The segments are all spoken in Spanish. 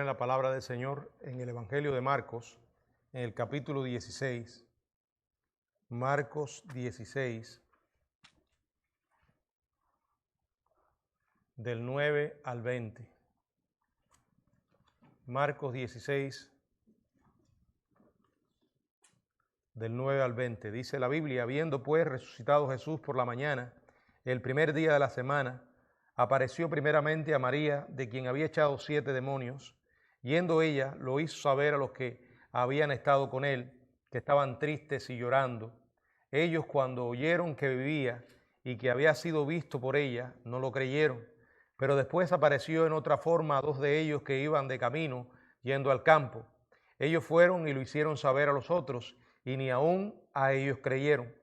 la palabra del Señor en el Evangelio de Marcos, en el capítulo 16. Marcos 16, del 9 al 20. Marcos 16, del 9 al 20. Dice la Biblia: habiendo pues resucitado Jesús por la mañana, el primer día de la semana, apareció primeramente a María, de quien había echado 7 demonios. Yendo ella, lo hizo saber a los que habían estado con él, que estaban tristes y llorando. Ellos, cuando oyeron que vivía y que había sido visto por ella, no lo creyeron. Pero después apareció en otra forma a 2 de ellos que iban de camino, yendo al campo. Ellos fueron y lo hicieron saber a los otros, y ni aún a ellos creyeron.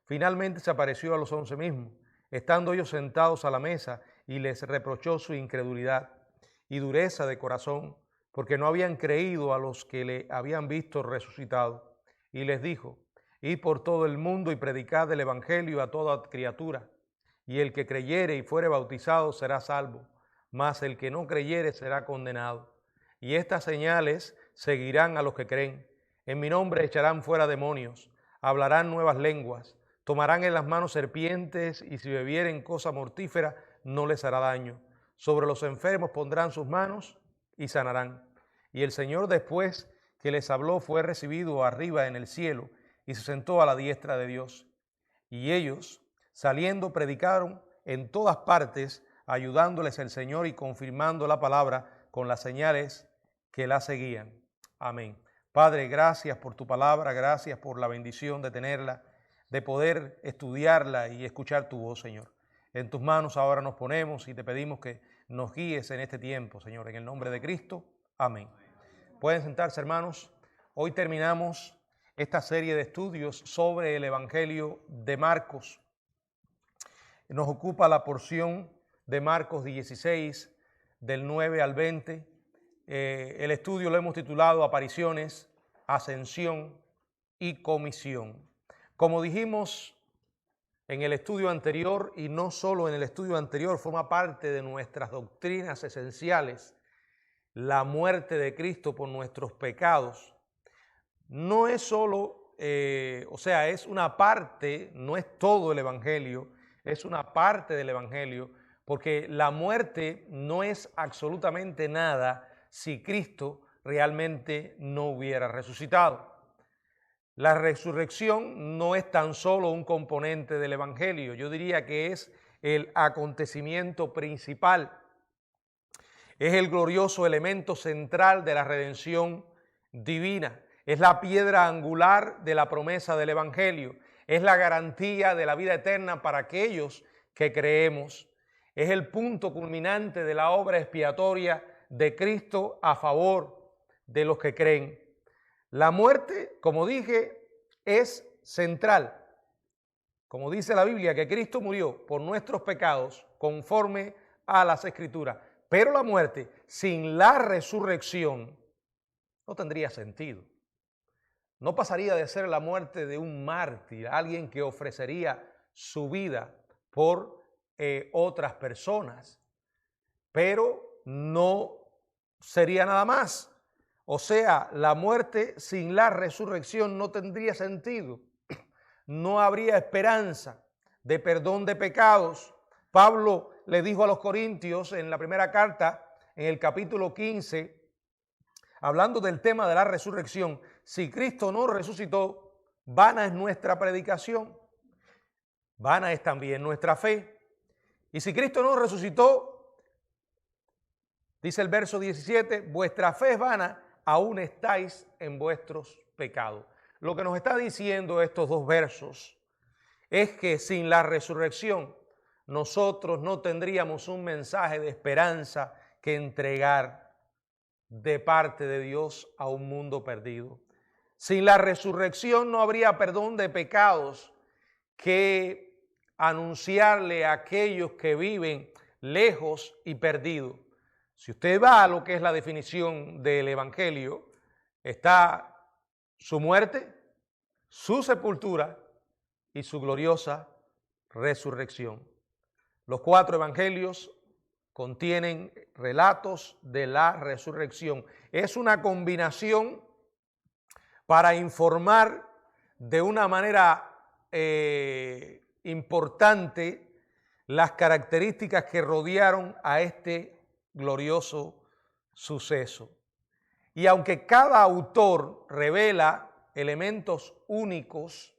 Finalmente se apareció a los 11 mismos, estando ellos sentados a la mesa, y les reprochó su incredulidad y dureza de corazón, porque no habían creído a los que le habían visto resucitado. Y les dijo: id por todo el mundo y predicad el evangelio a toda criatura. Y el que creyere y fuere bautizado será salvo, mas el que no creyere será condenado. Y estas señales seguirán a los que creen. En mi nombre echarán fuera demonios, hablarán nuevas lenguas, tomarán en las manos serpientes, y si bebieren cosa mortífera no les hará daño. Sobre los enfermos pondrán sus manos y sanarán. Y el Señor, después que les habló, fue recibido arriba en el cielo y se sentó a la diestra de Dios. Y ellos, saliendo, predicaron en todas partes, ayudándoles el Señor y confirmando la palabra con las señales que la seguían. Amén. Padre, gracias por tu palabra, gracias por la bendición de tenerla, de poder estudiarla y escuchar tu voz, Señor. En tus manos ahora nos ponemos y te pedimos que nos guíes en este tiempo, Señor, en el nombre de Cristo. Amén. Pueden sentarse, hermanos. Hoy terminamos esta serie de estudios sobre el Evangelio de Marcos. Nos ocupa la porción de Marcos 16, del 9 al 20. El estudio lo hemos titulado Apariciones, Ascensión y Comisión. Como dijimos en el estudio anterior, y no solo en el estudio anterior, forma parte de nuestras doctrinas esenciales, la muerte de Cristo por nuestros pecados. No es solo, es una parte, no es todo el Evangelio, es una parte del Evangelio, porque la muerte no es absolutamente nada si Cristo realmente no hubiera resucitado. La resurrección no es tan solo un componente del Evangelio, yo diría que es el acontecimiento principal. Es el glorioso elemento central de la redención divina. Es la piedra angular de la promesa del Evangelio. Es la garantía de la vida eterna para aquellos que creemos. Es el punto culminante de la obra expiatoria de Cristo a favor de los que creen. La muerte, como dije, es central. Como dice la Biblia, que Cristo murió por nuestros pecados conforme a las Escrituras. Pero la muerte sin la resurrección no tendría sentido. No pasaría de ser la muerte de un mártir, alguien que ofrecería su vida por otras personas, pero no sería nada más. O sea, la muerte sin la resurrección no tendría sentido. No habría esperanza de perdón de pecados. Pablo le dijo a los Corintios en la primera carta, en el capítulo 15, hablando del tema de la resurrección: si Cristo no resucitó, vana es nuestra predicación, vana es también nuestra fe. Y si Cristo no resucitó, dice el verso 17, vuestra fe es vana, aún estáis en vuestros pecados. Lo que nos está diciendo estos dos versos es que sin la resurrección nosotros no tendríamos un mensaje de esperanza que entregar de parte de Dios a un mundo perdido. Sin la resurrección no habría perdón de pecados que anunciarle a aquellos que viven lejos y perdidos. Si usted va a lo que es la definición del Evangelio, está su muerte, su sepultura y su gloriosa resurrección. Los 4 evangelios contienen relatos de la resurrección. Es una combinación para informar de una manera importante las características que rodearon a este glorioso suceso. Y aunque cada autor revela elementos únicos,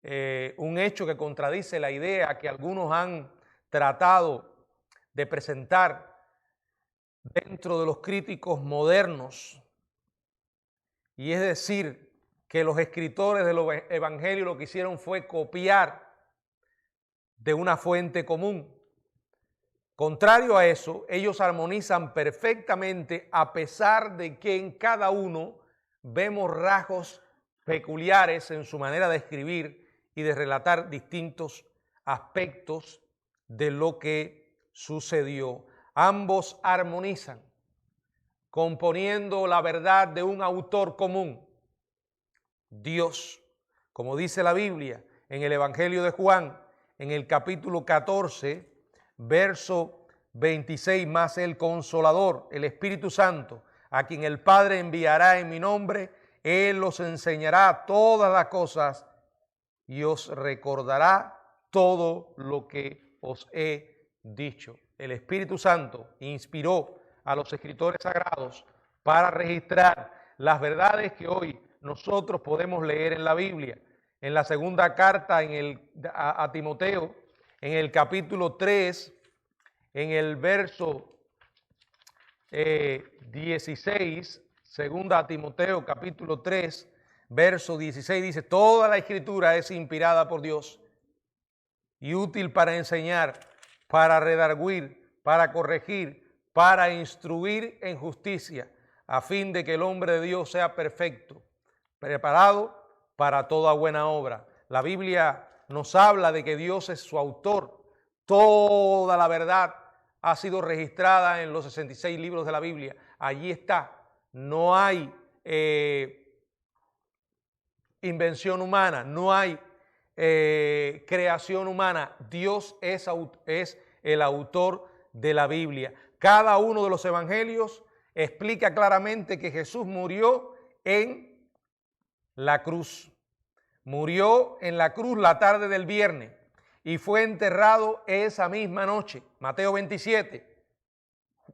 un hecho que contradice la idea que algunos han tratado de presentar dentro de los críticos modernos, y es decir, que los escritores de los evangelios lo que hicieron fue copiar de una fuente común. Contrario a eso, ellos armonizan perfectamente, a pesar de que en cada uno vemos rasgos peculiares en su manera de escribir y de relatar distintos aspectos de lo que sucedió. Ambos armonizan, componiendo la verdad de un autor común, Dios. Como dice la Biblia en el Evangelio de Juan, en el capítulo 14, verso 26, más el Consolador, el Espíritu Santo, a quien el Padre enviará en mi nombre, Él os enseñará todas las cosas y os recordará todo lo que os he dicho. El Espíritu Santo inspiró a los escritores sagrados para registrar las verdades que hoy nosotros podemos leer en la Biblia. En la segunda carta a Timoteo, en el capítulo 3, en el verso 16, segunda a Timoteo capítulo 3, verso 16, dice: toda la escritura es inspirada por Dios y útil para enseñar, para redarguir, para corregir, para instruir en justicia, a fin de que el hombre de Dios sea perfecto, preparado para toda buena obra. La Biblia nos habla de que Dios es su autor. Toda la verdad ha sido registrada en los 66 libros de la Biblia. Allí está. No hay invención humana, no hay creación humana. Dios es el autor de la Biblia. Cada uno de los evangelios explica claramente que Jesús murió en la cruz. Murió en la cruz la tarde del viernes y fue enterrado esa misma noche. Mateo 27,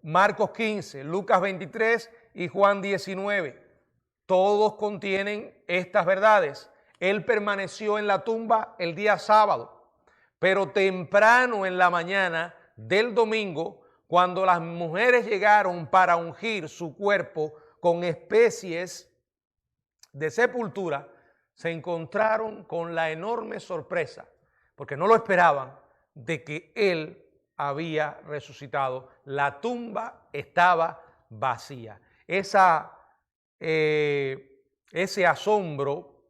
Marcos 15, Lucas 23 y Juan 19. Todos contienen estas verdades. Él permaneció en la tumba el día sábado, pero temprano en la mañana del domingo, cuando las mujeres llegaron para ungir su cuerpo con especies de sepultura, se encontraron con la enorme sorpresa, porque no lo esperaban, de que él había resucitado. La tumba estaba vacía. Ese asombro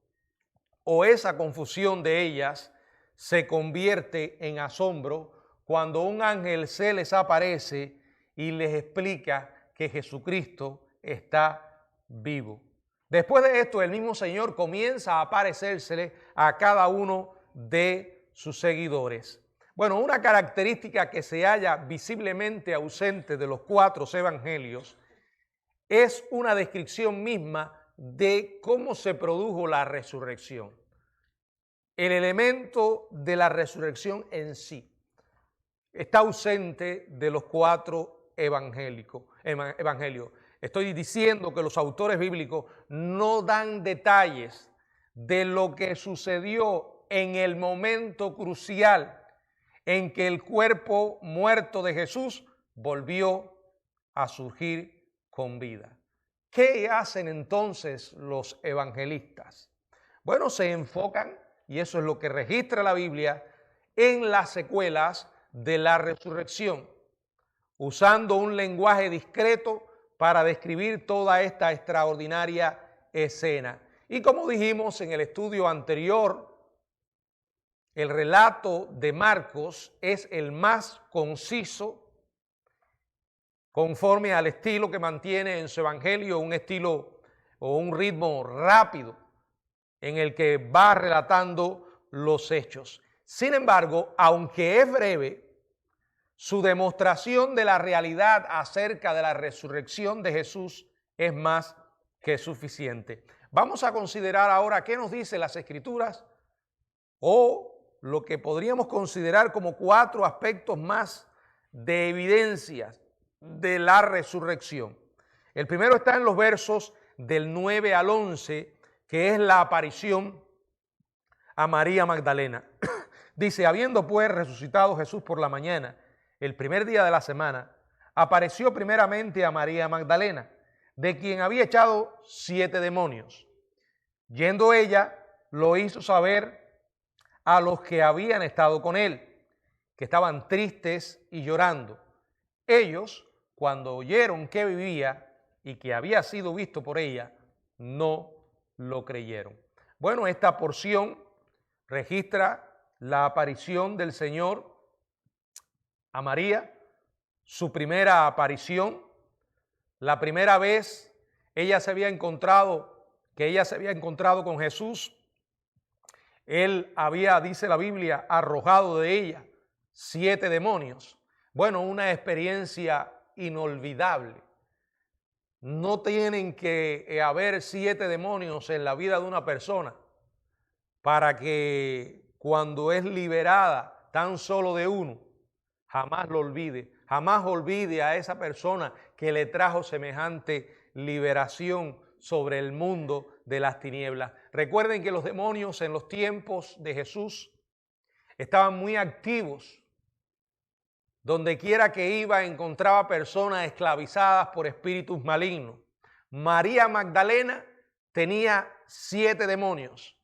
o esa confusión de ellas se convierte en asombro cuando un ángel se les aparece y les explica que Jesucristo está vivo. Después de esto, el mismo Señor comienza a aparecérsele a cada uno de sus seguidores. Bueno, una característica que se halla visiblemente ausente de los 4 evangelios es una descripción misma de cómo se produjo la resurrección. El elemento de la resurrección en sí está ausente de los 4 evangelios. Estoy diciendo que los autores bíblicos no dan detalles de lo que sucedió en el momento crucial en que el cuerpo muerto de Jesús volvió a surgir con vida. ¿Qué hacen entonces los evangelistas? Bueno, se enfocan, y eso es lo que registra la Biblia, en las secuelas de la resurrección, usando un lenguaje discreto para describir toda esta extraordinaria escena. Y como dijimos en el estudio anterior, el relato de Marcos es el más conciso, conforme al estilo que mantiene en su evangelio, un estilo o un ritmo rápido en el que va relatando los hechos. Sin embargo, aunque es breve, su demostración de la realidad acerca de la resurrección de Jesús es más que suficiente. Vamos a considerar ahora qué nos dicen las Escrituras o lo que podríamos considerar como 4 aspectos más de evidencias de la resurrección. El primero está en los versos del 9 al 11, que es la aparición a María Magdalena. Dice, habiendo pues resucitado Jesús por la mañana, el primer día de la semana, apareció primeramente a María Magdalena, de quien había echado 7 demonios. Yendo ella, lo hizo saber a los que habían estado con él, que estaban tristes y llorando. Ellos, cuando oyeron que vivía y que había sido visto por ella, no lo creyeron. Bueno, esta porción registra la aparición del Señor a María, su primera aparición, la primera vez ella se había encontrado con Jesús. Él había, dice la Biblia, arrojado de ella 7 demonios. Bueno, una experiencia inolvidable. No tienen que haber 7 demonios en la vida de una persona para que cuando es liberada tan solo de uno, jamás lo olvide. Jamás olvide a esa persona que le trajo semejante liberación sobre el mundo de las tinieblas. Recuerden que los demonios en los tiempos de Jesús estaban muy activos. Donde quiera que iba encontraba personas esclavizadas por espíritus malignos. María Magdalena tenía 7 demonios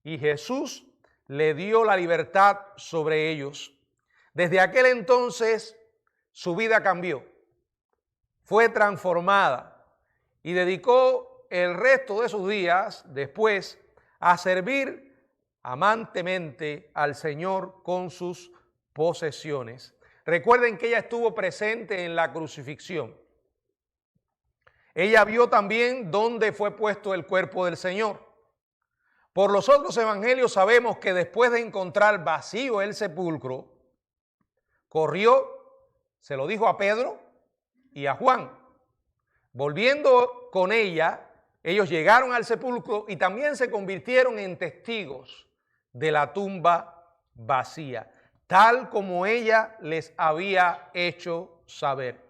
y Jesús le dio la libertad sobre ellos. Desde aquel entonces su vida cambió, fue transformada y dedicó el resto de sus días después a servir amantemente al Señor con sus posesiones. Recuerden que ella estuvo presente en la crucifixión. Ella vio también dónde fue puesto el cuerpo del Señor. Por los otros evangelios sabemos que después de encontrar vacío el sepulcro, corrió, se lo dijo a Pedro y a Juan. Volviendo con ella, ellos llegaron al sepulcro y también se convirtieron en testigos de la tumba vacía, tal como ella les había hecho saber.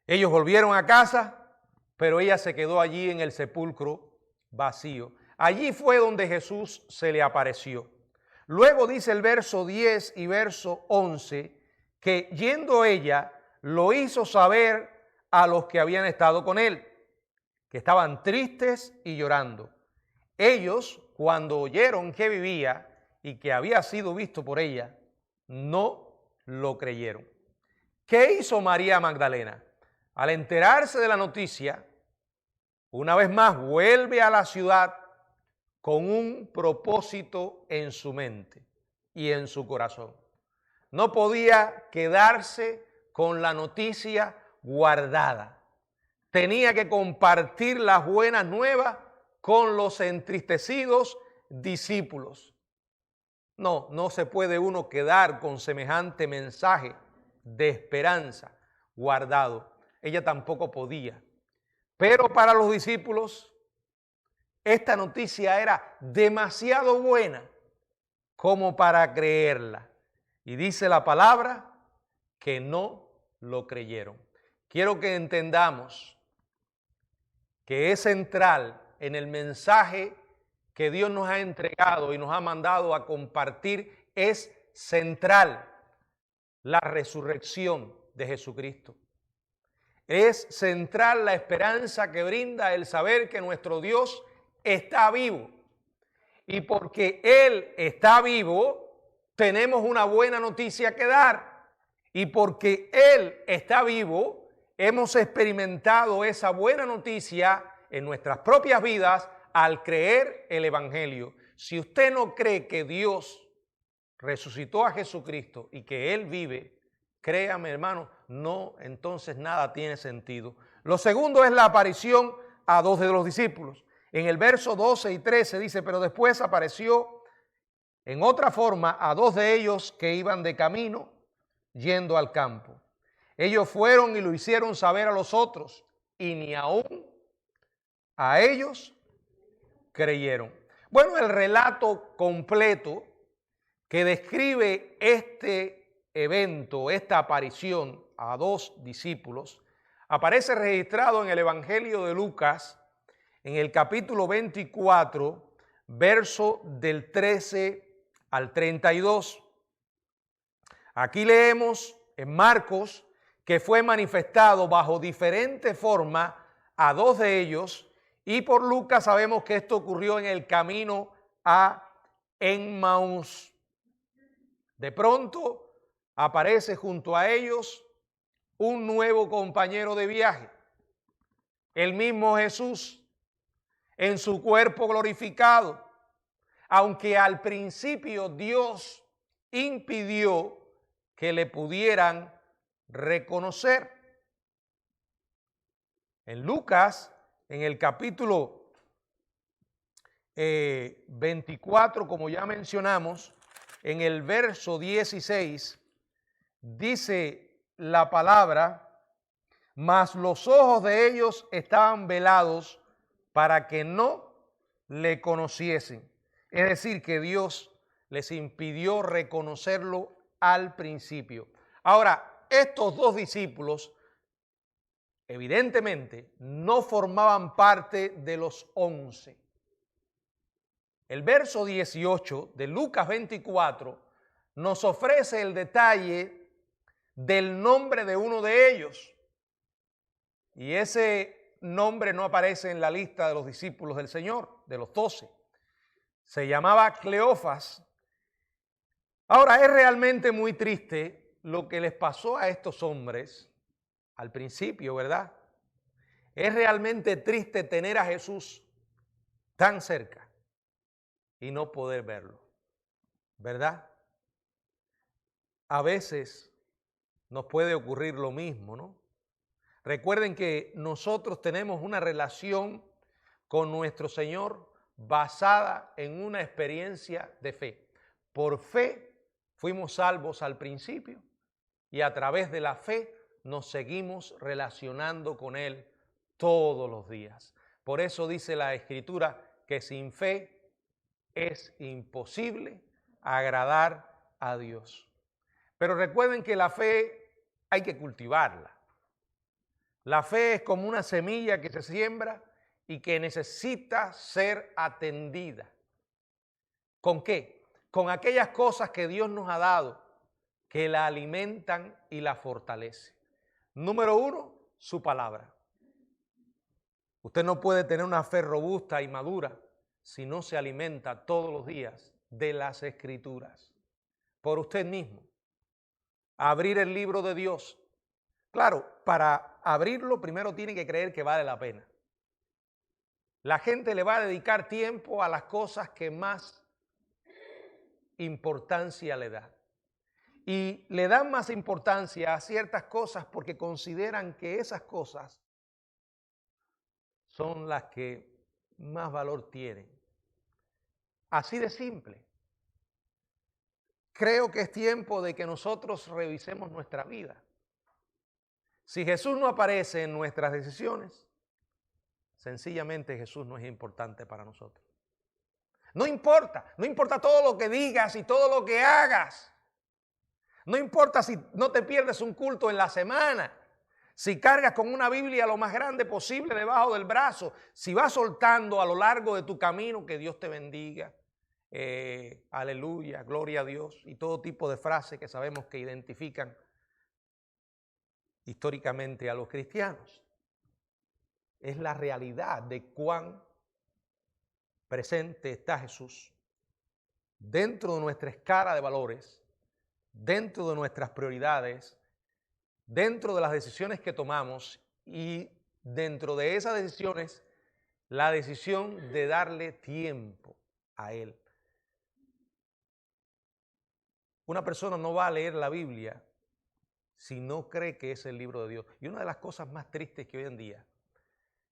Ellos volvieron a casa, pero ella se quedó allí en el sepulcro vacío. Allí fue donde Jesús se le apareció. Luego dice el verso 10 y verso 11 que yendo ella lo hizo saber a los que habían estado con él, que estaban tristes y llorando. Ellos, cuando oyeron que vivía y que había sido visto por ella, no lo creyeron. ¿Qué hizo María Magdalena? Al enterarse de la noticia, una vez más vuelve a la ciudad con un propósito en su mente y en su corazón. No podía quedarse con la noticia guardada. Tenía que compartir las buenas nuevas con los entristecidos discípulos. No se puede uno quedar con semejante mensaje de esperanza guardado. Ella tampoco podía. Pero para los discípulos, esta noticia era demasiado buena como para creerla. Y dice la palabra que no lo creyeron. Quiero que entendamos que es central en el mensaje que Dios nos ha entregado y nos ha mandado a compartir, es central la resurrección de Jesucristo. Es central la esperanza que brinda el saber que nuestro Dios está vivo. Y porque Él está vivo, tenemos una buena noticia que dar. Y porque Él está vivo, hemos experimentado esa buena noticia en nuestras propias vidas al creer el Evangelio. Si usted no cree que Dios resucitó a Jesucristo y que Él vive, créame, hermano, no, entonces nada tiene sentido. Lo segundo es la aparición a 2 de los discípulos. En el verso 12 y 13 dice, pero después apareció en otra forma a 2 de ellos que iban de camino yendo al campo. Ellos fueron y lo hicieron saber a los otros, y ni aún a ellos creyeron. Bueno, el relato completo que describe este evento, esta aparición a dos discípulos, aparece registrado en el Evangelio de Lucas, en el capítulo 24, verso del 13 al 32. Aquí leemos en Marcos que fue manifestado bajo diferente forma a dos de ellos, y por Lucas sabemos que esto ocurrió en el camino a Emmaús. De pronto aparece junto a ellos un nuevo compañero de viaje, el mismo Jesús, en su cuerpo glorificado, aunque al principio Dios impidió que le pudieran reconocer. En Lucas, en el capítulo 24, como ya mencionamos, en el verso 16, dice la palabra: mas los ojos de ellos estaban velados para que no le conociesen. Es decir, que Dios les impidió reconocerlo al principio. Ahora, estos dos discípulos evidentemente no formaban parte de los 11. El verso 18 de Lucas 24 nos ofrece el detalle del nombre de uno de ellos. Y ese nombre no aparece en la lista de los discípulos del Señor, de los 12. Se llamaba Cleofas. Ahora, es realmente muy triste lo que les pasó a estos hombres al principio, ¿verdad? Es realmente triste tener a Jesús tan cerca y no poder verlo, ¿verdad? A veces nos puede ocurrir lo mismo, ¿no? Recuerden que nosotros tenemos una relación con nuestro Señor basada en una experiencia de fe. Por fe fuimos salvos al principio y a través de la fe nos seguimos relacionando con Él todos los días. Por eso dice la Escritura que sin fe es imposible agradar a Dios. Pero recuerden que la fe hay que cultivarla. La fe es como una semilla que se siembra y que necesita ser atendida. ¿Con qué? Con aquellas cosas que Dios nos ha dado, que la alimentan y la fortalecen. Número uno, su palabra. Usted no puede tener una fe robusta y madura si no se alimenta todos los días de las Escrituras. Por usted mismo. Abrir el libro de Dios. Claro, para abrirlo primero tiene que creer que vale la pena. La gente le va a dedicar tiempo a las cosas que más importancia le da. Y le dan más importancia a ciertas cosas porque consideran que esas cosas son las que más valor tienen. Así de simple. Creo que es tiempo de que nosotros revisemos nuestra vida. Si Jesús no aparece en nuestras decisiones, sencillamente Jesús no es importante para nosotros. No importa todo lo que digas y todo lo que hagas. No importa si no te pierdes un culto en la semana, si cargas con una Biblia lo más grande posible debajo del brazo, si vas soltando a lo largo de tu camino, que Dios te bendiga, aleluya, gloria a Dios, y todo tipo de frases que sabemos que identifican históricamente a los cristianos. Es la realidad de cuán presente está Jesús dentro de nuestra escala de valores, dentro de nuestras prioridades, dentro de las decisiones que tomamos y dentro de esas decisiones, la decisión de darle tiempo a Él. Una persona no va a leer la Biblia si no cree que es el libro de Dios. Y una de las cosas más tristes que hoy en día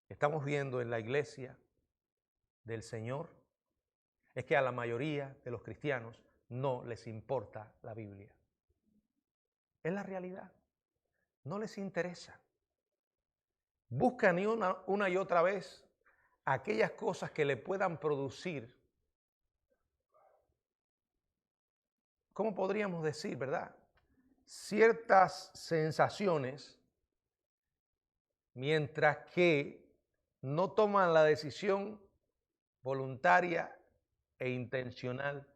estamos viendo en la iglesia del Señor es que a la mayoría de los cristianos no les importa la Biblia. Es la realidad. No les interesa. Buscan una y otra vez aquellas cosas que le puedan producir, ¿cómo podríamos decir, verdad? Ciertas sensaciones, mientras que no toman la decisión voluntaria e intencional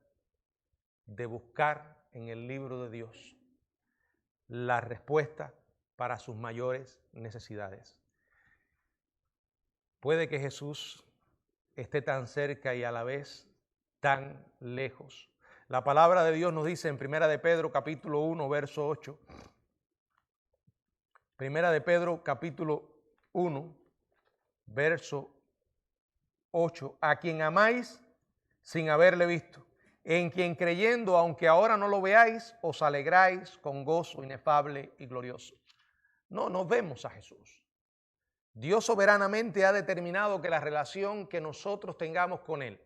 de buscar en el libro de Dios la respuesta para sus mayores necesidades. Puede que Jesús esté tan cerca y a la vez tan lejos. La palabra de Dios nos dice en Primera de Pedro capítulo 1, verso 8. Primera de Pedro capítulo 1, verso 8. A quien amáis sin haberle visto, en quien creyendo, aunque ahora no lo veáis, os alegráis con gozo inefable y glorioso. No vemos a Jesús. Dios soberanamente ha determinado que la relación que nosotros tengamos con Él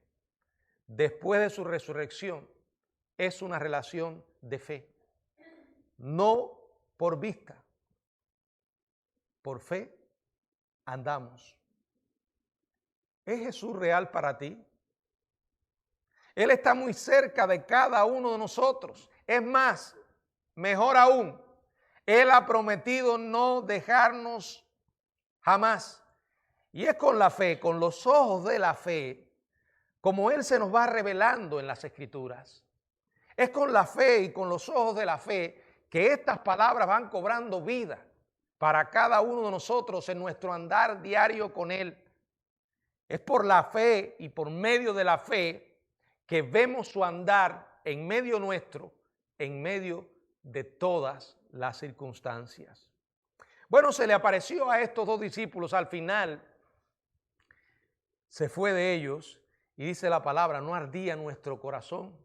después de su resurrección es una relación de fe, no por vista, por fe andamos. ¿Es Jesús real para ti? Él está muy cerca de cada uno de nosotros. Es más, mejor aún, Él ha prometido no dejarnos jamás. Y es con la fe, con los ojos de la fe, como Él se nos va revelando en las Escrituras. Es con la fe y con los ojos de la fe que estas palabras van cobrando vida para cada uno de nosotros en nuestro andar diario con Él. Es por la fe y por medio de la fe que vemos su andar en medio nuestro, en medio de todas las circunstancias. Bueno, se le apareció a estos dos discípulos al final, se fue de ellos y dice la palabra, no ardía nuestro corazón.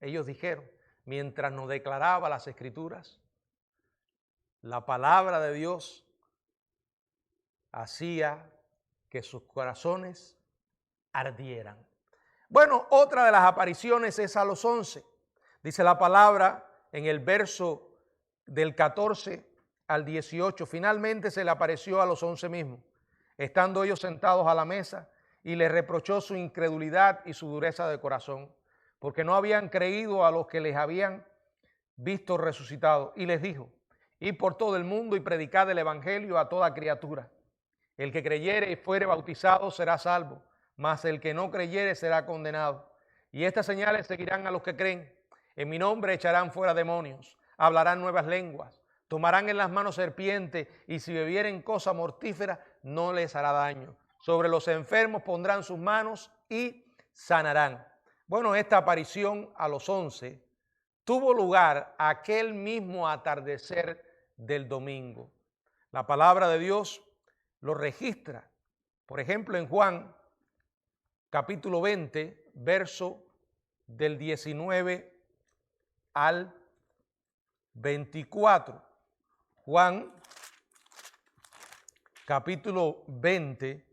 Ellos dijeron, mientras nos declaraba las Escrituras, la palabra de Dios hacía que sus corazones ardieran. Bueno, otra de las apariciones es a los 11. Dice la palabra en el verso del 14 al 18. Finalmente se le apareció a los 11 mismos, estando ellos sentados a la mesa, y les reprochó su incredulidad y su dureza de corazón, porque no habían creído a los que les habían visto resucitado. Y les dijo, id por todo el mundo y predicad el evangelio a toda criatura. El que creyere y fuere bautizado será salvo, mas el que no creyere será condenado. Y estas señales seguirán a los que creen. En mi nombre echarán fuera demonios, hablarán nuevas lenguas, tomarán en las manos serpientes, y si bebieren cosa mortífera no les hará daño. Sobre los enfermos pondrán sus manos y sanarán. Bueno, esta aparición a los 11 tuvo lugar aquel mismo atardecer del domingo. La palabra de Dios lo registra. Por ejemplo, en Juan capítulo 20, verso del 19 al 24. Juan capítulo 20,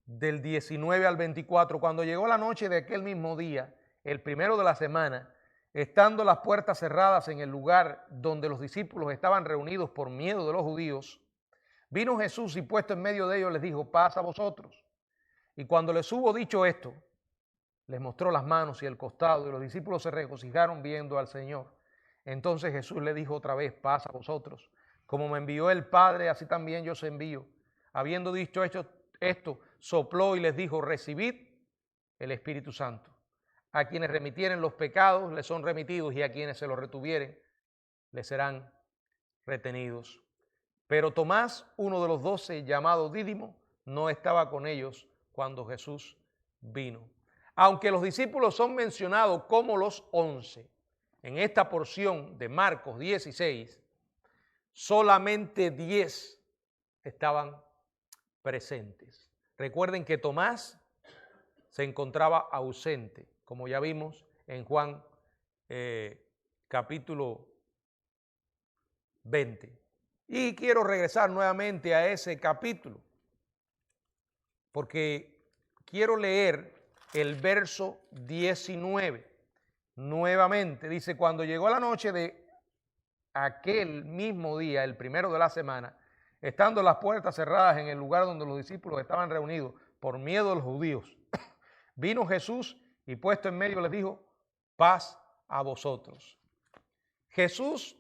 del 19 al 24. Cuando llegó la noche de aquel mismo día, el primero de la semana, estando las puertas cerradas en el lugar donde los discípulos estaban reunidos por miedo de los judíos, vino Jesús y puesto en medio de ellos les dijo, paz a vosotros. Y cuando les hubo dicho esto, les mostró las manos y el costado, y los discípulos se regocijaron viendo al Señor. Entonces Jesús le dijo otra vez, paz a vosotros. Como me envió el Padre, así también yo os envío. Habiendo dicho esto, sopló y les dijo, recibid el Espíritu Santo. A quienes remitieren los pecados les son remitidos, y a quienes se los retuvieren les serán retenidos. Pero Tomás, uno de los 12, llamado Dídimo, no estaba con ellos cuando Jesús vino. Aunque los discípulos son mencionados como los 11 en esta porción de Marcos 16, solamente 10 estaban presentes. Recuerden que Tomás se encontraba ausente, como ya vimos en Juan capítulo 20. Y quiero regresar nuevamente a ese capítulo, porque quiero leer el verso 19. Nuevamente dice, cuando llegó la noche de aquel mismo día, el primero de la semana, estando las puertas cerradas en el lugar donde los discípulos estaban reunidos por miedo de los judíos, vino Jesús y puesto en medio les dijo, paz a vosotros. Jesús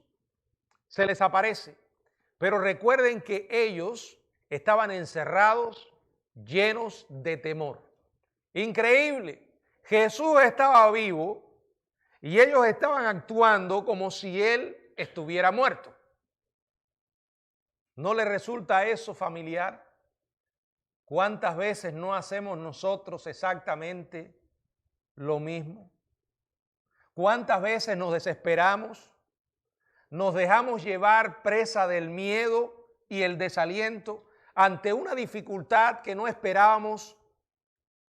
se les aparece, pero recuerden que ellos estaban encerrados, llenos de temor. Increíble, Jesús estaba vivo y ellos estaban actuando como si Él estuviera muerto. ¿No le resulta eso familiar? ¿Cuántas veces no hacemos nosotros exactamente lo mismo? ¿Cuántas veces nos desesperamos? Nos dejamos llevar presa del miedo y el desaliento ante una dificultad que no esperábamos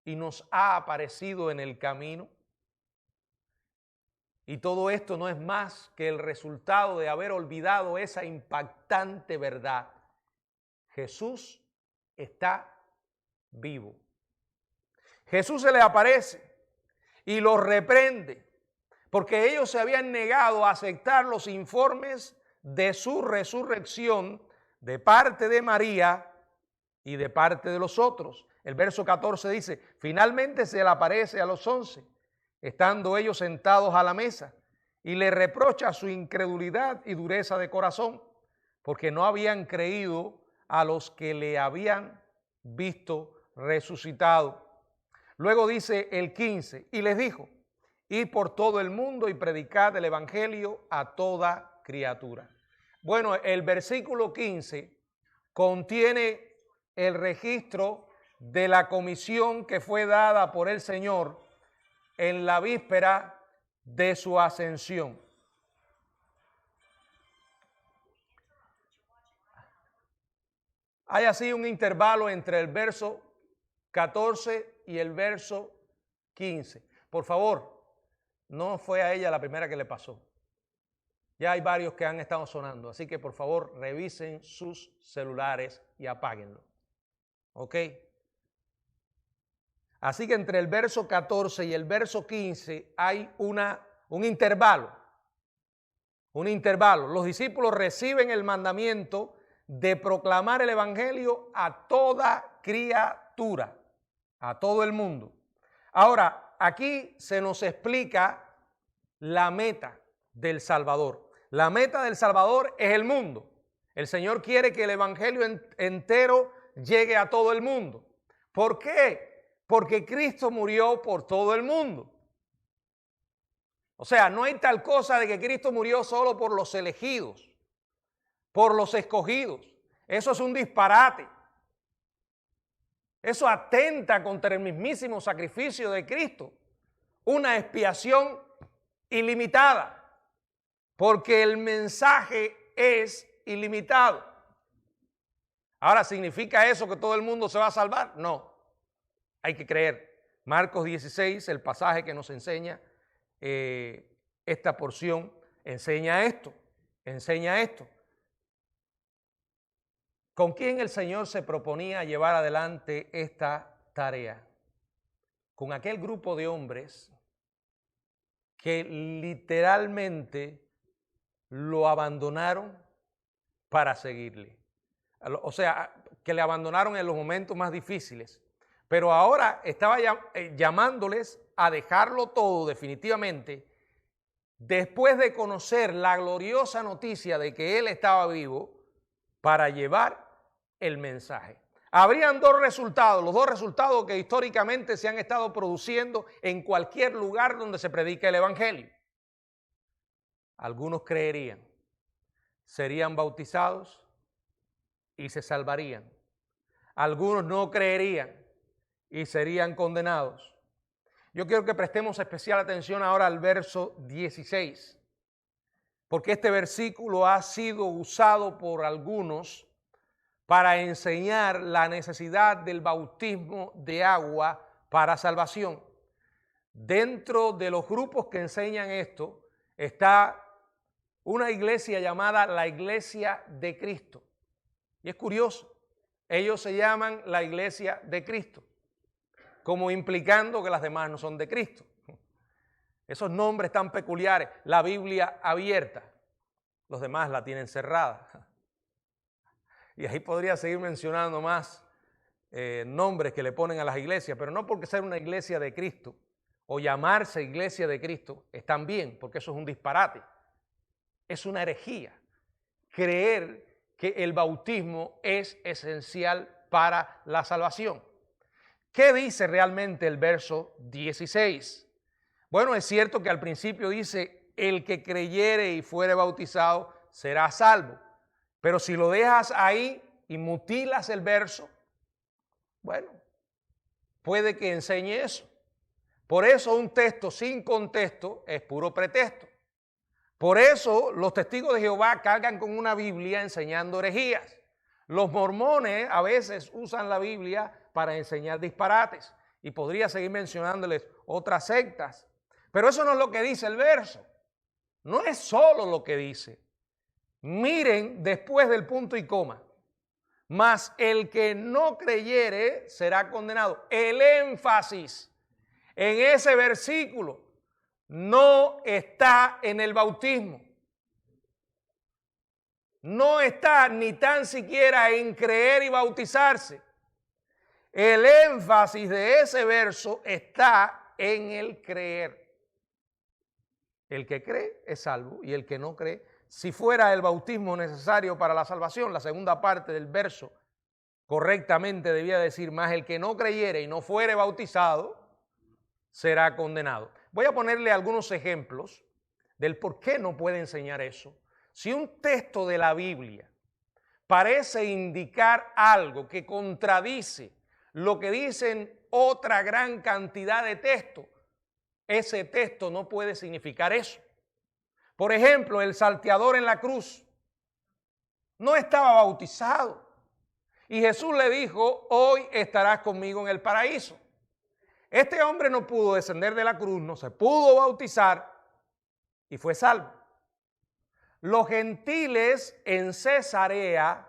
y nos ha aparecido en el camino. Y todo esto no es más que el resultado de haber olvidado esa impactante verdad. Jesús está vivo. Jesús se le aparece y los reprende porque ellos se habían negado a aceptar los informes de su resurrección de parte de María y de parte de los otros. El verso 14 dice, finalmente se le aparece a los 11, estando ellos sentados a la mesa, y le reprocha su incredulidad y dureza de corazón, porque no habían creído a los que le habían visto resucitado. Luego dice el 15, y les dijo, id por todo el mundo y predicad el evangelio a toda criatura. Bueno, el versículo 15 contiene el registro de la comisión que fue dada por el Señor en la víspera de su ascensión. Hay así un intervalo entre el verso 14 y el verso 15. Por favor, no fue a ella la primera que le pasó. Ya hay varios que han estado sonando, así que por favor revisen sus celulares y apáguenlo. ¿Ok? Así que entre el verso 14 y el verso 15 hay un intervalo. Un intervalo. Los discípulos reciben el mandamiento de proclamar el evangelio a toda criatura, a todo el mundo. Ahora, aquí se nos explica la meta del Salvador. La meta del Salvador es el mundo. El Señor quiere que el evangelio entero llegue a todo el mundo. ¿Por qué? Porque Cristo murió por todo el mundo. O sea, no hay tal cosa de que Cristo murió solo por los elegidos, por los escogidos. Eso es un disparate. Eso atenta contra el mismísimo sacrificio de Cristo. Una expiación ilimitada, porque el mensaje es ilimitado. Ahora, ¿significa eso que todo el mundo se va a salvar? No, hay que creer. Marcos 16, el pasaje que nos enseña esta porción, enseña esto. ¿Con quién el Señor se proponía llevar adelante esta tarea? Con aquel grupo de hombres que literalmente lo abandonaron para seguirle. O sea, que le abandonaron en los momentos más difíciles. Pero ahora estaba llamándoles a dejarlo todo definitivamente después de conocer la gloriosa noticia de que Él estaba vivo para llevar el mensaje. Habrían dos resultados, los dos resultados que históricamente se han estado produciendo en cualquier lugar donde se predica el evangelio. Algunos creerían, serían bautizados y se salvarían. Algunos no creerían y serían condenados. Yo quiero que prestemos especial atención ahora al verso 16, porque este versículo ha sido usado por algunos para enseñar la necesidad del bautismo de agua para salvación. Dentro de los grupos que enseñan esto está una iglesia llamada la Iglesia de Cristo. Y es curioso, ellos se llaman la Iglesia de Cristo, como implicando que las demás no son de Cristo. Esos nombres tan peculiares, la Biblia abierta. los demás la tienen cerrada. Y ahí podría seguir mencionando más nombres que le ponen a las iglesias, pero no porque sea una iglesia de Cristo o llamarse iglesia de Cristo están bien, porque eso es un disparate. Es una herejía creer que el bautismo es esencial para la salvación. ¿Qué dice realmente el verso 16? Bueno, es cierto que al principio dice, el que creyere y fuere bautizado será salvo. Pero si lo dejas ahí y mutilas el verso, bueno, puede que enseñe eso. Por eso un texto sin contexto es puro pretexto. Por eso los testigos de Jehová cargan con una Biblia enseñando herejías. Los mormones a veces usan la Biblia para enseñar disparates. Y podría seguir mencionándoles otras sectas. Pero eso no es lo que dice el verso. No es solo lo que dice. Miren después del punto y coma. Mas el que no creyere será condenado. El énfasis en ese versículo no está en el bautismo. No está ni tan siquiera en creer y bautizarse. El énfasis de ese verso está en el creer. El que cree es salvo y el que no cree, si fuera el bautismo necesario para la salvación, la segunda parte del verso correctamente debía decir, más el que no creyere y no fuere bautizado, será condenado. Voy a ponerle algunos ejemplos del por qué no puede enseñar eso. Si un texto de la Biblia parece indicar algo que contradice lo que dicen otra gran cantidad de textos, ese texto no puede significar eso. Por ejemplo, el salteador en la cruz no estaba bautizado. Y Jesús le dijo, hoy estarás conmigo en el paraíso. Este hombre no pudo descender de la cruz, no se pudo bautizar y fue salvo. Los gentiles en Cesarea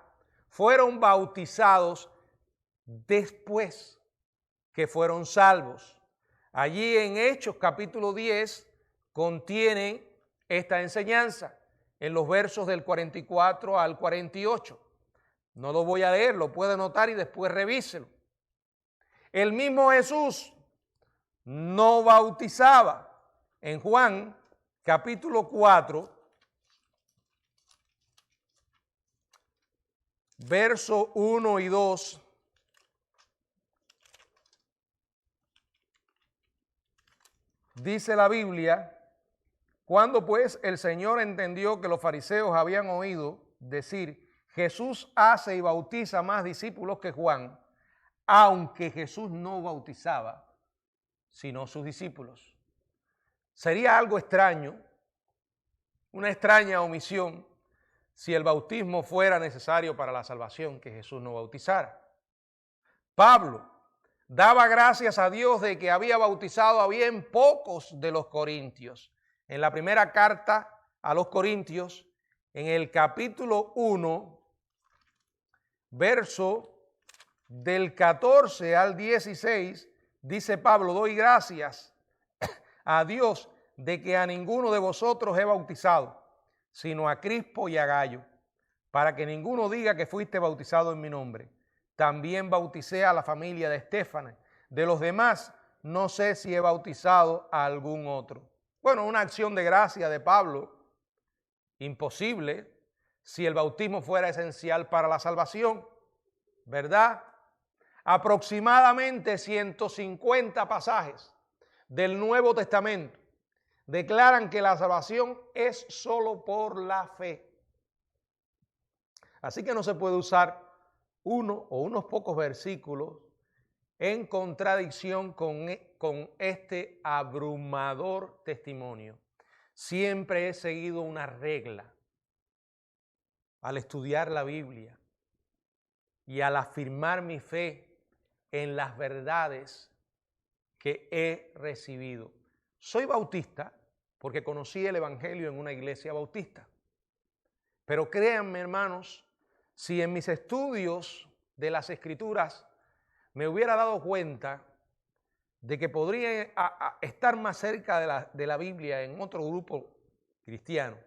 fueron bautizados después que fueron salvos. Allí en Hechos capítulo 10 contienen esta enseñanza en los versos del 44 al 48. No lo voy a leer, lo puede anotar y después revíselo. El mismo Jesús no bautizaba. En Juan capítulo 4, verso 1 y 2, dice la Biblia, cuando pues el Señor entendió que los fariseos habían oído decir, Jesús hace y bautiza más discípulos que Juan, aunque Jesús no bautizaba, sino sus discípulos. Sería algo extraño, una extraña omisión, si el bautismo fuera necesario para la salvación, que Jesús no bautizara. Pablo daba gracias a Dios de que había bautizado a bien pocos de los corintios. En la primera carta a los corintios, en el capítulo 1, verso del 14 al 16, dice Pablo, doy gracias a Dios de que a ninguno de vosotros he bautizado, sino a Crispo y a Gayo, para que ninguno diga que fuiste bautizado en mi nombre. También bauticé a la familia de Estéfanas. De los demás, no sé si he bautizado a algún otro. Bueno, una acción de gracia de Pablo, imposible si el bautismo fuera esencial para la salvación, ¿verdad? Aproximadamente 150 pasajes del Nuevo Testamento declaran que la salvación es solo por la fe. Así que no se puede usar uno o unos pocos versículos en contradicción con este abrumador testimonio. Siempre he seguido una regla al estudiar la Biblia y al afirmar mi fe en las verdades que he recibido. Soy bautista porque conocí el Evangelio en una iglesia bautista. Pero créanme, hermanos, si en mis estudios de las Escrituras me hubiera dado cuenta de que podría estar más cerca de la Biblia en otro grupo cristiano,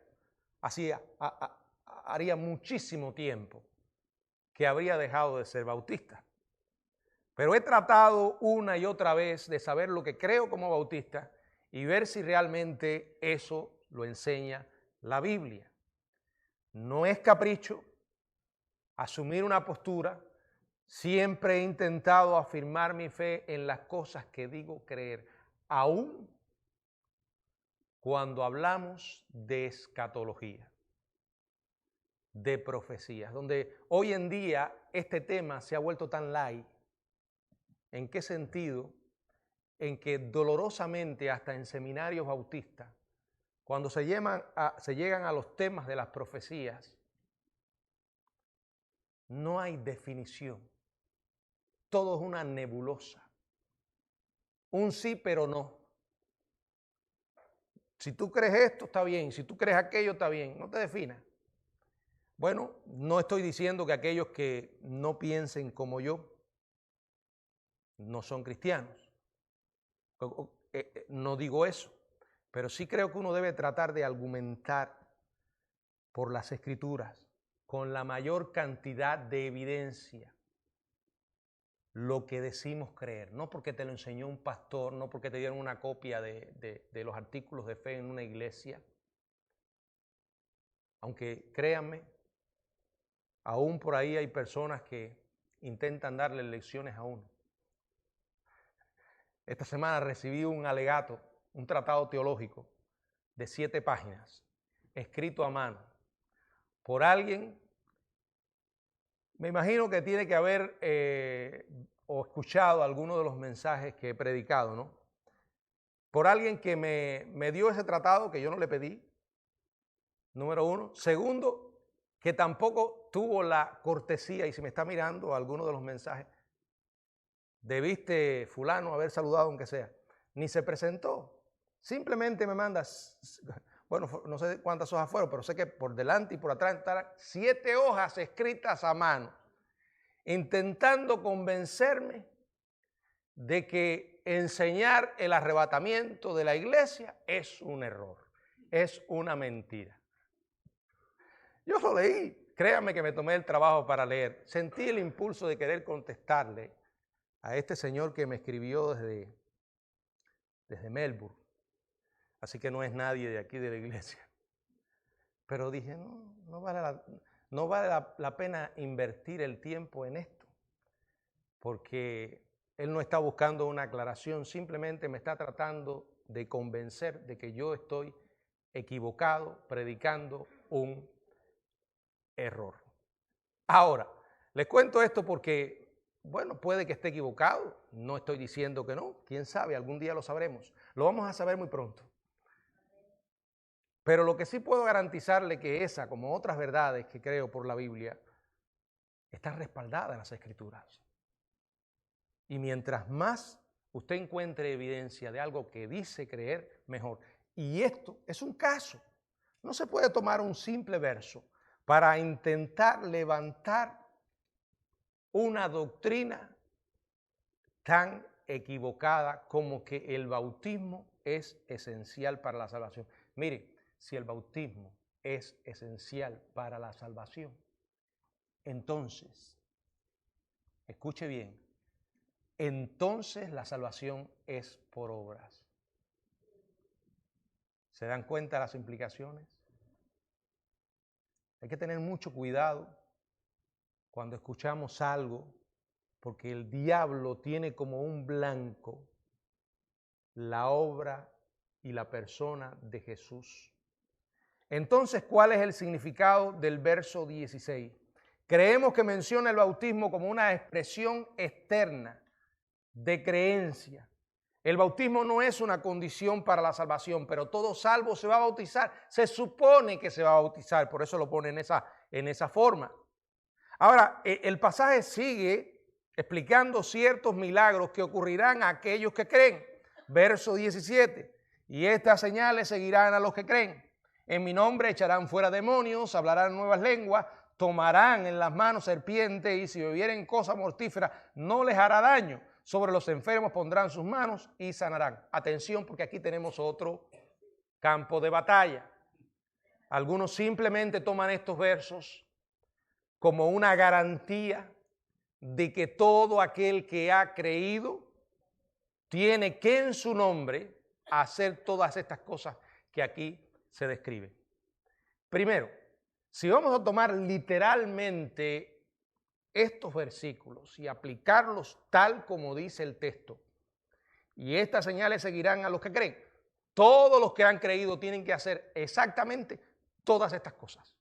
haría muchísimo tiempo que habría dejado de ser bautista. Pero he tratado una y otra vez de saber lo que creo como bautista y ver si realmente eso lo enseña la Biblia. No es capricho asumir una postura. Siempre he intentado afirmar mi fe en las cosas que digo creer, aún cuando hablamos de escatología, de profecías, donde hoy en día este tema se ha vuelto tan light. ¿En qué sentido? En que dolorosamente hasta en seminarios bautistas, cuando se llegan a los temas de las profecías, no hay definición. Todo es una nebulosa. Un sí, pero no. Si tú crees esto, está bien. Si tú crees aquello, está bien. No te definas. Bueno, no estoy diciendo que aquellos que no piensen como yo no son cristianos. No digo eso. Pero sí creo que uno debe tratar de argumentar por las Escrituras con la mayor cantidad de evidencia lo que decimos creer, no porque te lo enseñó un pastor, no porque te dieron una copia de los artículos de fe en una iglesia. Aunque créanme, aún por ahí hay personas que intentan darle lecciones a uno. Esta semana recibí un alegato, un tratado teológico de 7 páginas, escrito a mano, por alguien, me imagino que tiene que haber o escuchado algunos de los mensajes que he predicado, ¿no? Por alguien que me dio ese tratado que yo no le pedí, número 1. Segundo, que tampoco tuvo la cortesía, y si me está mirando alguno de los mensajes, debiste fulano haber saludado aunque sea, ni se presentó. Simplemente me mandas, bueno, no sé cuántas hojas fueron, pero sé que por delante y por atrás estaban 7 hojas escritas a mano, intentando convencerme de que enseñar el arrebatamiento de la iglesia es un error, es una mentira. Yo lo leí, créanme que me tomé el trabajo para leer, sentí el impulso de querer contestarle a este señor que me escribió desde Melbourne, así que no es nadie de aquí de la iglesia. Pero dije, no vale la pena invertir el tiempo en esto, porque él no está buscando una aclaración, simplemente me está tratando de convencer de que yo estoy equivocado, predicando un error. Ahora, les cuento esto porque, bueno, puede que esté equivocado, no estoy diciendo que no, quién sabe, algún día lo sabremos, lo vamos a saber muy pronto. Pero lo que sí puedo garantizarle que esa, como otras verdades que creo por la Biblia, están respaldadas en las Escrituras. Y mientras más usted encuentre evidencia de algo que dice creer, mejor. Y esto es un caso. No se puede tomar un simple verso para intentar levantar una doctrina tan equivocada como que el bautismo es esencial para la salvación. Mire, si el bautismo es esencial para la salvación, entonces, escuche bien, entonces la salvación es por obras. ¿Se dan cuenta las implicaciones? Hay que tener mucho cuidado cuando escuchamos algo, porque el diablo tiene como un blanco la obra y la persona de Jesús. Entonces, ¿cuál es el significado del verso 16? Creemos que menciona el bautismo como una expresión externa de creencia. El bautismo no es una condición para la salvación, pero todo salvo se va a bautizar. Se supone que se va a bautizar, por eso lo pone en esa forma. Ahora, el pasaje sigue explicando ciertos milagros que ocurrirán a aquellos que creen. Verso 17, y estas señales seguirán a los que creen. En mi nombre echarán fuera demonios, hablarán nuevas lenguas, tomarán en las manos serpientes y si bebieren cosa mortífera no les hará daño. Sobre los enfermos pondrán sus manos y sanarán. Atención, porque aquí tenemos otro campo de batalla. Algunos simplemente toman estos versos como una garantía de que todo aquel que ha creído tiene que en su nombre hacer todas estas cosas que aquí se describen. Primero, si vamos a tomar literalmente estos versículos y aplicarlos tal como dice el texto, y estas señales seguirán a los que creen, todos los que han creído tienen que hacer exactamente todas estas cosas.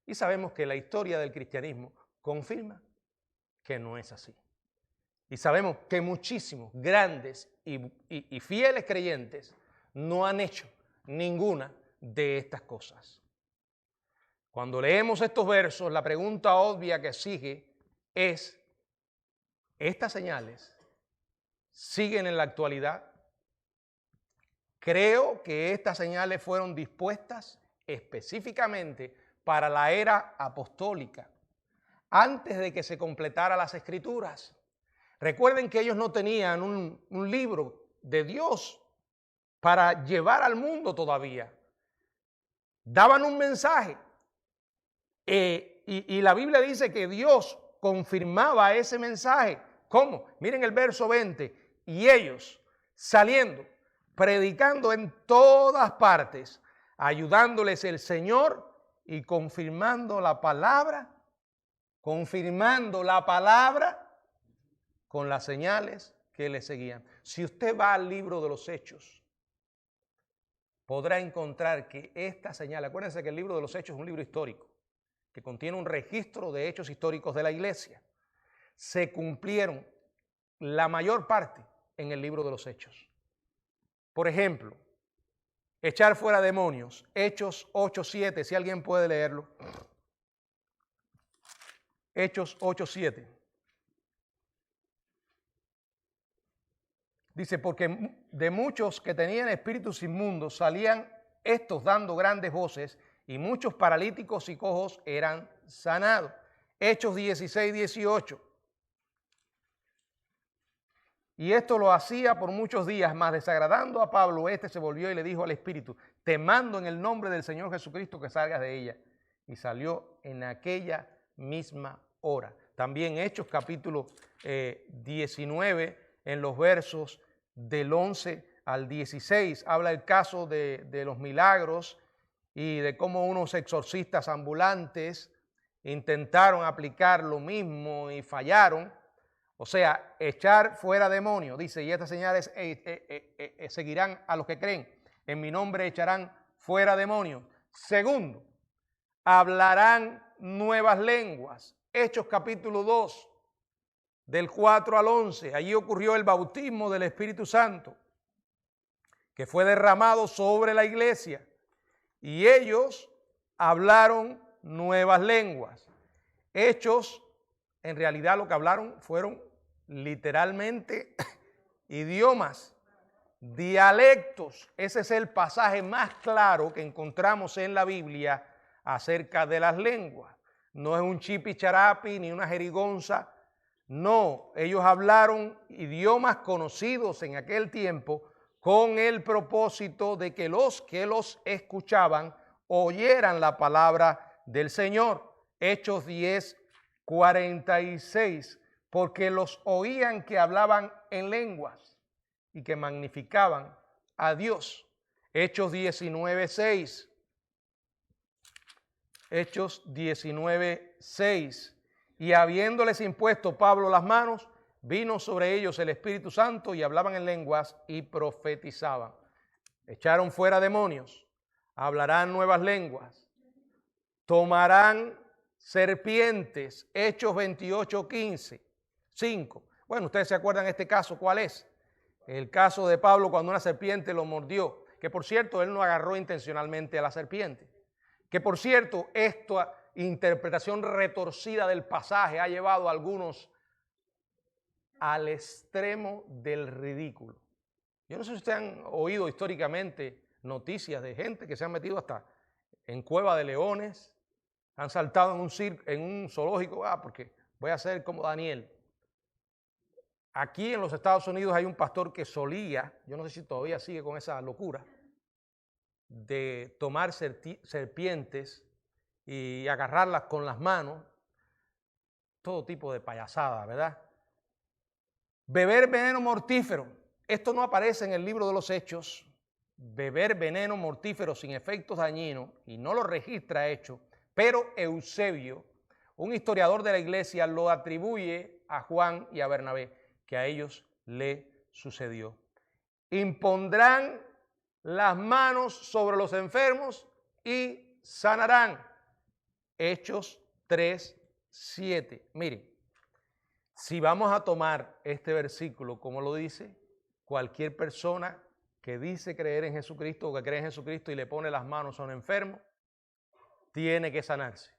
Y sabemos que la historia del cristianismo confirma que no es así. Y sabemos que muchísimos grandes y fieles creyentes no han hecho ninguna de estas cosas. Cuando leemos estos versos, la pregunta obvia que sigue es, ¿estas señales siguen en la actualidad? Creo que estas señales fueron dispuestas específicamente para la era apostólica, antes de que se completara las Escrituras. Recuerden que ellos no tenían un libro de Dios para llevar al mundo todavía. Daban un mensaje y la Biblia dice que Dios confirmaba ese mensaje. ¿Cómo? Miren el verso 20. Y ellos saliendo, predicando en todas partes, ayudándoles el Señor y confirmando la palabra con las señales que le seguían. Si usted va al libro de los Hechos, podrá encontrar que esta señal, acuérdense que el libro de los Hechos es un libro histórico, que contiene un registro de hechos históricos de la iglesia, se cumplieron la mayor parte en el libro de los Hechos. Por ejemplo, echar fuera demonios, Hechos 8:7, si alguien puede leerlo. Hechos 8:7. Dice, porque de muchos que tenían espíritus inmundos salían estos dando grandes voces y muchos paralíticos y cojos eran sanados. Hechos 16:18. Y esto lo hacía por muchos días, mas desagradando a Pablo, este se volvió y le dijo al espíritu, te mando en el nombre del Señor Jesucristo que salgas de ella. Y salió en aquella misma hora. También Hechos capítulo 19, en los versos del 11 al 16, habla el caso de los milagros y de cómo unos exorcistas ambulantes intentaron aplicar lo mismo y fallaron. O sea, echar fuera demonios, dice, y estas señales seguirán a los que creen. En mi nombre echarán fuera demonios. Segundo, hablarán nuevas lenguas. Hechos capítulo 2, del 4 al 11. Allí ocurrió el bautismo del Espíritu Santo, que fue derramado sobre la iglesia. Y ellos hablaron nuevas lenguas. Hechos, en realidad lo que hablaron fueron literalmente idiomas, dialectos. Ese es el pasaje más claro que encontramos en la Biblia acerca de las lenguas. No es un chipicharapi ni una jerigonza. No, ellos hablaron idiomas conocidos en aquel tiempo con el propósito de que los escuchaban oyeran la palabra del Señor. Hechos 10:46, porque los oían que hablaban en lenguas y que magnificaban a Dios. Hechos 19:6. Hechos 19:6. Y habiéndoles impuesto Pablo las manos, vino sobre ellos el Espíritu Santo y hablaban en lenguas y profetizaban. Echaron fuera demonios, hablarán nuevas lenguas, tomarán serpientes. Hechos 28:15. 5. Bueno, ustedes se acuerdan de este caso, ¿cuál es? El caso de Pablo cuando una serpiente lo mordió, que por cierto, él no agarró intencionalmente a la serpiente. Que por cierto, esta interpretación retorcida del pasaje ha llevado a algunos al extremo del ridículo. Yo no sé si ustedes han oído históricamente noticias de gente que se han metido hasta en cueva de leones, han saltado en un zoológico, porque voy a ser como Daniel. Aquí en los Estados Unidos hay un pastor que solía, yo no sé si todavía sigue con esa locura, de tomar serpientes y agarrarlas con las manos, todo tipo de payasada, ¿verdad? Beber veneno mortífero, esto no aparece en el libro de los Hechos. Beber veneno mortífero sin efectos dañinos, y no lo registra Hechos, pero Eusebio, un historiador de la iglesia, lo atribuye a Juan y a Bernabé, que a ellos le sucedió. Impondrán las manos sobre los enfermos y sanarán. Hechos 3:7. Miren, si vamos a tomar este versículo como lo dice, cualquier persona que dice creer en Jesucristo o que cree en Jesucristo y le pone las manos a un enfermo, tiene que sanarse,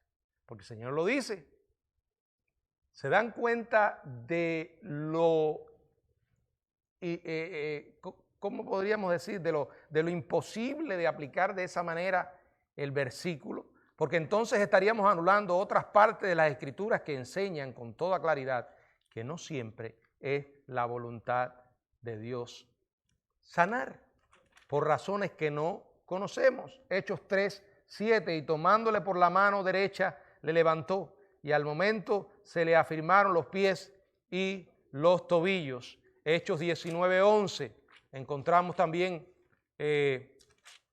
porque el Señor lo dice. ¿Se dan cuenta de lo, cómo podríamos decir, de lo imposible de aplicar de esa manera el versículo? Porque entonces estaríamos anulando otras partes de las Escrituras que enseñan con toda claridad que no siempre es la voluntad de Dios sanar, por razones que no conocemos. Hechos 3:7, y tomándole por la mano derecha le levantó, y al momento se le afirmaron los pies y los tobillos. Hechos 19:11, encontramos también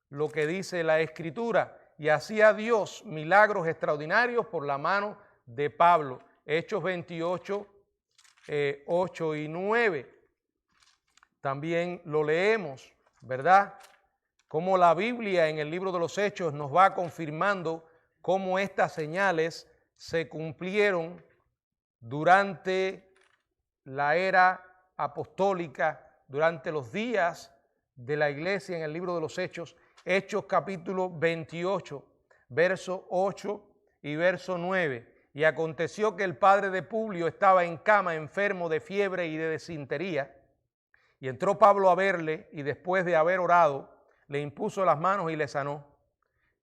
lo que dice la Escritura, y hacía Dios milagros extraordinarios por la mano de Pablo. Hechos 28, 8 y 9. También lo leemos, ¿verdad? Como la Biblia en el libro de los Hechos nos va confirmando cómo estas señales se cumplieron durante la era apostólica, durante los días de la iglesia en el libro de los Hechos. Hechos capítulo 28, verso 8 y verso 9. Y aconteció que el padre de Publio estaba en cama, enfermo de fiebre y de desintería. Y entró Pablo a verle, y después de haber orado, le impuso las manos y le sanó.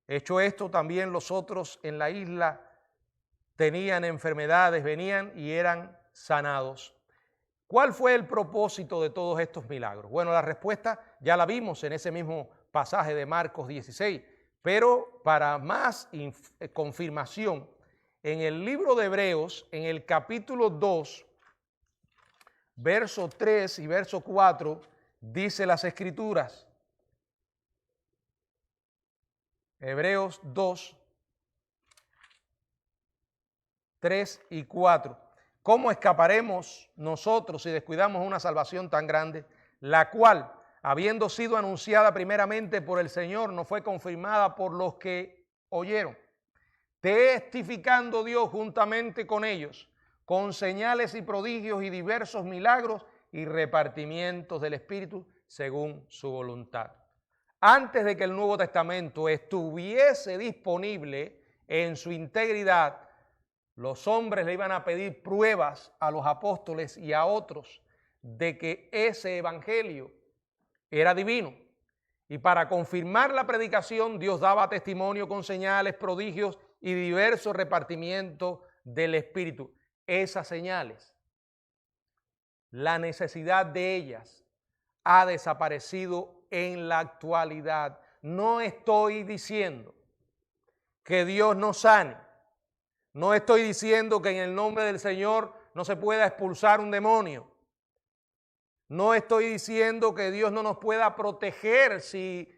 Hecho esto, también los otros en la isla tenían enfermedades, venían y eran sanados. ¿Cuál fue el propósito de todos estos milagros? Bueno, la respuesta ya la vimos en ese mismo pasaje de Marcos 16, pero para más confirmación, en el libro de Hebreos, en el capítulo 2, verso 3 y verso 4, dice las Escrituras. Hebreos 2, 3 y 4. ¿Cómo escaparemos nosotros si descuidamos una salvación tan grande, la cual, habiendo sido anunciada primeramente por el Señor, no fue confirmada por los que oyeron? Testificando Dios juntamente con ellos, con señales y prodigios y diversos milagros y repartimientos del Espíritu según su voluntad. Antes de que el Nuevo Testamento estuviese disponible en su integridad, los hombres le iban a pedir pruebas a los apóstoles y a otros de que ese evangelio era divino. Y para confirmar la predicación, Dios daba testimonio con señales, prodigios y diversos repartimientos del Espíritu. Esas señales, la necesidad de ellas ha desaparecido en la actualidad. No estoy diciendo que Dios no sane. No estoy diciendo que en el nombre del Señor no se pueda expulsar un demonio. No estoy diciendo que Dios no nos pueda proteger si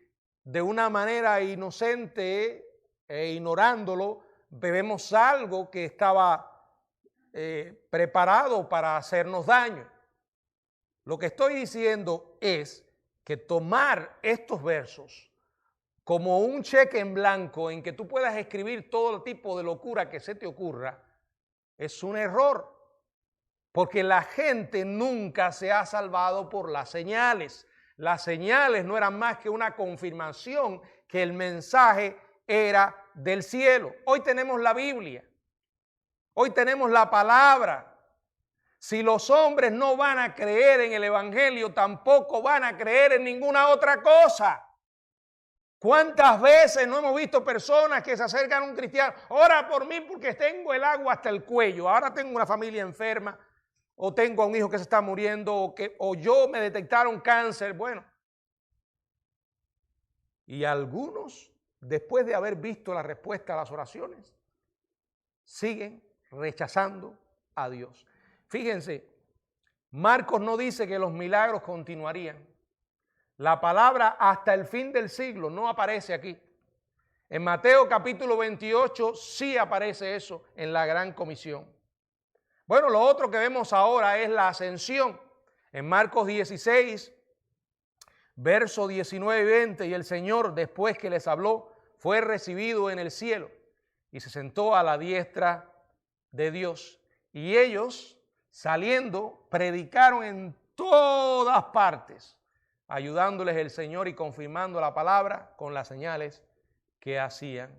de una manera inocente e ignorándolo bebemos algo que estaba preparado para hacernos daño. Lo que estoy diciendo es que tomar estos versos como un cheque en blanco en que tú puedas escribir todo tipo de locura que se te ocurra, es un error. Porque la gente nunca se ha salvado por las señales. Las señales no eran más que una confirmación que el mensaje era del cielo. Hoy tenemos la Biblia. Hoy tenemos la palabra. Si los hombres no van a creer en el Evangelio, tampoco van a creer en ninguna otra cosa. ¿Cuántas veces no hemos visto personas que se acercan a un cristiano? Ora por mí porque tengo el agua hasta el cuello. Ahora tengo una familia enferma. O tengo a un hijo que se está muriendo. O yo me detectaron cáncer. Bueno. Y algunos, después de haber visto la respuesta a las oraciones, siguen rechazando a Dios. Fíjense, Marcos no dice que los milagros continuarían. La palabra hasta el fin del siglo no aparece aquí. En Mateo capítulo 28 sí aparece eso en la Gran Comisión. Bueno, lo otro que vemos ahora es la ascensión. En Marcos 16, versos 19 y 20, y el Señor, después que les habló, fue recibido en el cielo y se sentó a la diestra de Dios. Y ellos, saliendo, predicaron en todas partes, ayudándoles el Señor y confirmando la palabra con las señales que hacían.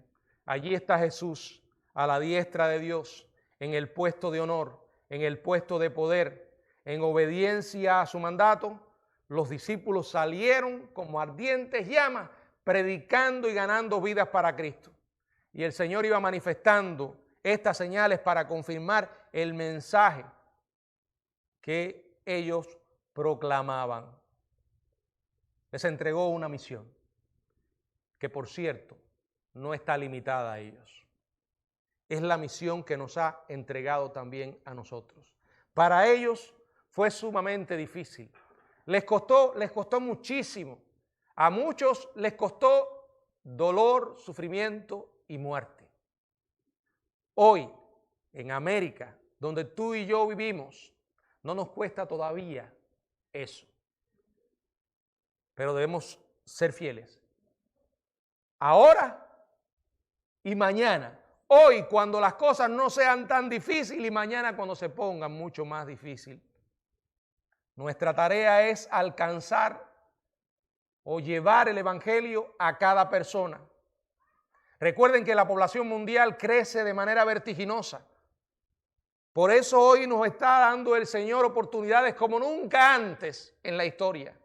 Allí está Jesús a la diestra de Dios, en el puesto de honor, en el puesto de poder, en obediencia a su mandato. Los discípulos salieron como ardientes llamas, predicando y ganando vidas para Cristo. Y el Señor iba manifestando estas señales para confirmar el mensaje que ellos proclamaban. Les entregó una misión, que por cierto, no está limitada a ellos. Es la misión que nos ha entregado también a nosotros. Para ellos fue sumamente difícil. Les costó muchísimo. A muchos les costó dolor, sufrimiento y muerte. Hoy, en América, donde tú y yo vivimos, no nos cuesta todavía eso. Pero debemos ser fieles. Ahora y mañana. Hoy cuando las cosas no sean tan difíciles y mañana cuando se pongan mucho más difíciles. Nuestra tarea es alcanzar o llevar el evangelio a cada persona. Recuerden que la población mundial crece de manera vertiginosa. Por eso hoy nos está dando el Señor oportunidades como nunca antes en la historia,